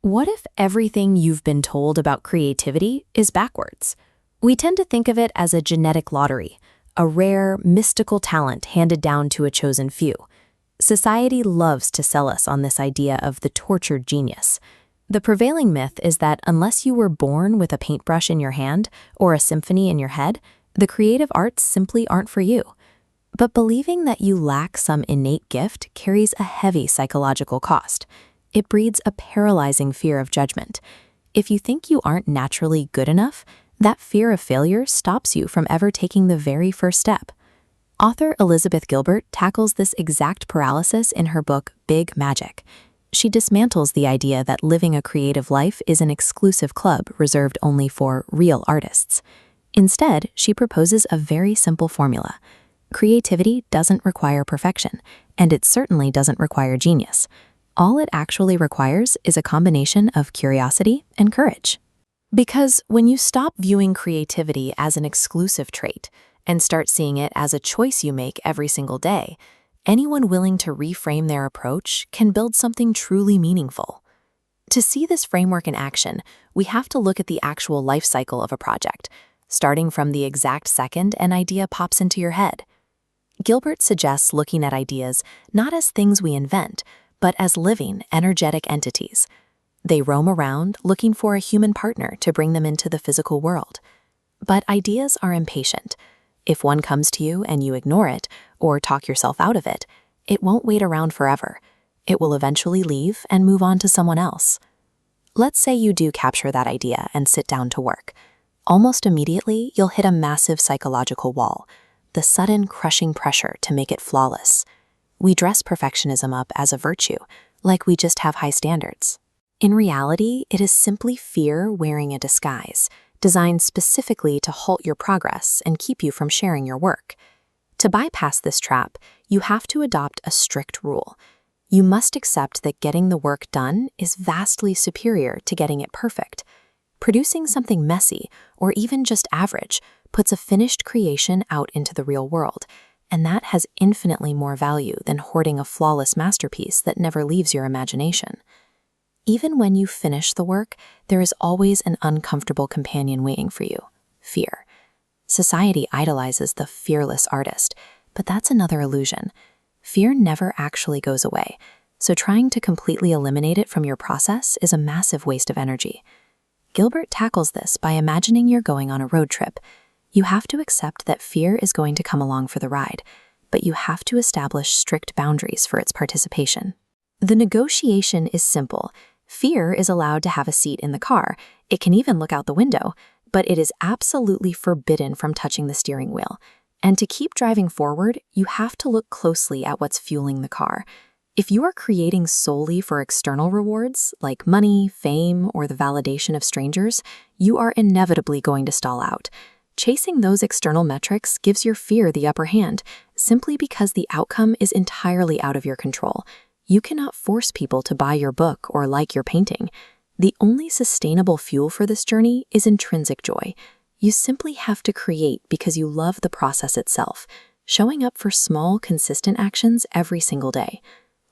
What if everything you've been told about creativity is backwards? We tend to think of it as a genetic lottery, a rare, mystical talent handed down to a chosen few. Society loves to sell us on this idea of the tortured genius. The prevailing myth is that unless you were born with a paintbrush in your hand or a symphony in your head, the creative arts simply aren't for you. But believing that you lack some innate gift carries a heavy psychological cost. It breeds a paralyzing fear of judgment. If you think you aren't naturally good enough, that fear of failure stops you from ever taking the very first step. Author Elizabeth Gilbert tackles this exact paralysis in her book, Big Magic. She dismantles the idea that living a creative life is an exclusive club reserved only for real artists. Instead, she proposes a very simple formula. Creativity doesn't require perfection, and it certainly doesn't require genius. All it actually requires is a combination of curiosity and courage. Because when you stop viewing creativity as an exclusive trait and start seeing it as a choice you make every single day, anyone willing to reframe their approach can build something truly meaningful. To see this framework in action, we have to look at the actual life cycle of a project, starting from the exact second an idea pops into your head. Gilbert suggests looking at ideas not as things we invent, but as living, energetic entities. They roam around looking for a human partner to bring them into the physical world. But ideas are impatient. If one comes to you and you ignore it or talk yourself out of it, it won't wait around forever. It will eventually leave and move on to someone else. Let's say you do capture that idea and sit down to work. Almost immediately, you'll hit a massive psychological wall, the sudden crushing pressure to make it flawless. We dress perfectionism up as a virtue, like we just have high standards. In reality, it is simply fear wearing a disguise, designed specifically to halt your progress and keep you from sharing your work. To bypass this trap, you have to adopt a strict rule. You must accept that getting the work done is vastly superior to getting it perfect. Producing something messy, or even just average, puts a finished creation out into the real world, and that has infinitely more value than hoarding a flawless masterpiece that never leaves your imagination. Even when you finish the work, there is always an uncomfortable companion waiting for you: fear. Society idolizes the fearless artist, but that's another illusion. Fear never actually goes away, so trying to completely eliminate it from your process is a massive waste of energy. Gilbert tackles this by imagining you're going on a road trip. You have to accept that fear is going to come along for the ride, but you have to establish strict boundaries for its participation. The negotiation is simple. Fear is allowed to have a seat in the car. It can even look out the window, but it is absolutely forbidden from touching the steering wheel. And to keep driving forward, you have to look closely at what's fueling the car. If you are creating solely for external rewards, like money, fame, or the validation of strangers, you are inevitably going to stall out. Chasing those external metrics gives your fear the upper hand, simply because the outcome is entirely out of your control. You cannot force people to buy your book or like your painting. The only sustainable fuel for this journey is intrinsic joy. You simply have to create because you love the process itself, showing up for small, consistent actions every single day.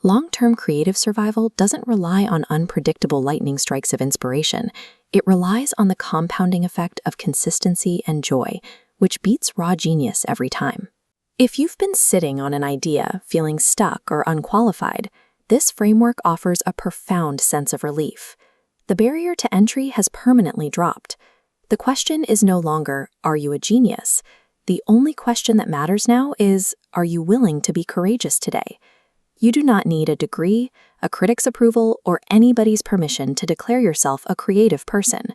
Long-term creative survival doesn't rely on unpredictable lightning strikes of inspiration. It relies on the compounding effect of consistency and joy, which beats raw genius every time. If you've been sitting on an idea, feeling stuck or unqualified, this framework offers a profound sense of relief. The barrier to entry has permanently dropped. The question is no longer, are you a genius? The only question that matters now is, are you willing to be courageous today? You do not need a degree, a critic's approval, or anybody's permission to declare yourself a creative person.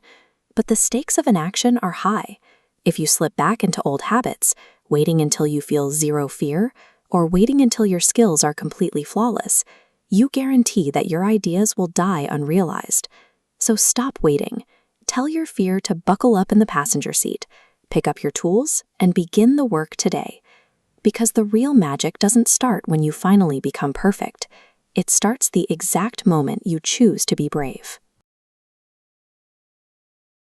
But the stakes of an action are high. If you slip back into old habits, waiting until you feel zero fear, or waiting until your skills are completely flawless, you guarantee that your ideas will die unrealized. So stop waiting. Tell your fear to buckle up in the passenger seat, pick up your tools, and begin the work today. Because the real magic doesn't start when you finally become perfect. It starts the exact moment you choose to be brave.